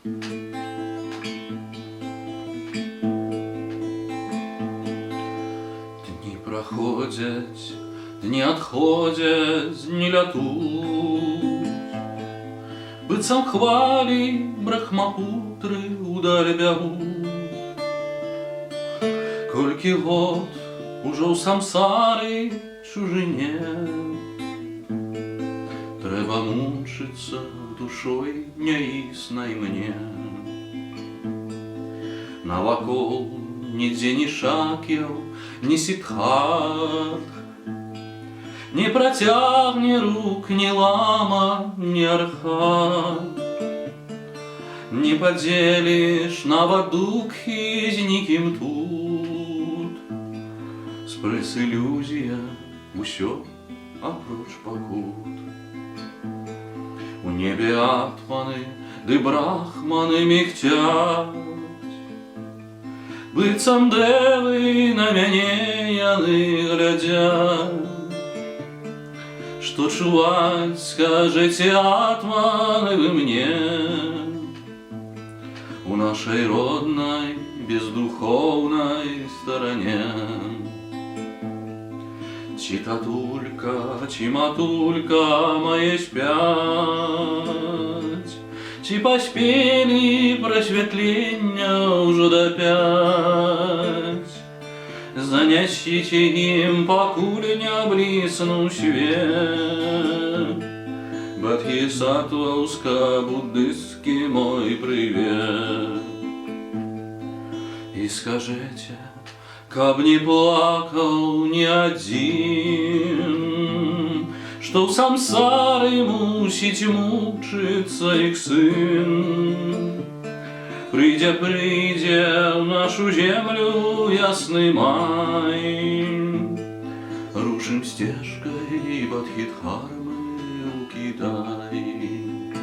Дні проходять, дні адходять, дні лятуть, быццам хвалі брахмапутры ўдаль бягуць. Колькі год ужо ў самсары чужыне, трэба мучыцца душой няіснай мне. Навакол нідзе ні шакел, ні сітхат, не працягне рук ні лама, ні архат. Не падзеліш нават духі з нікім тут. Спрэс ілюзія усё апроч пакут. У небе атманы ды брахманы мігцяць, быццам дэвы на мяне яны глядзяць. Што чуваць, скажэце, атманы вы мне, у нашей родной бездуховной стороне? Чи татулька, чи матулька мои спять, чи поспели просветлення уже дапять? Занясите им, покуль не блиснул свет, бодхисаттвовско-буддистский мой привет. И скажите, каб не плакал ни один, что в самсары мусить мучиться их сын. Придя в нашу землю ясный май, рушим стежкой Бодхидхармы у Китай.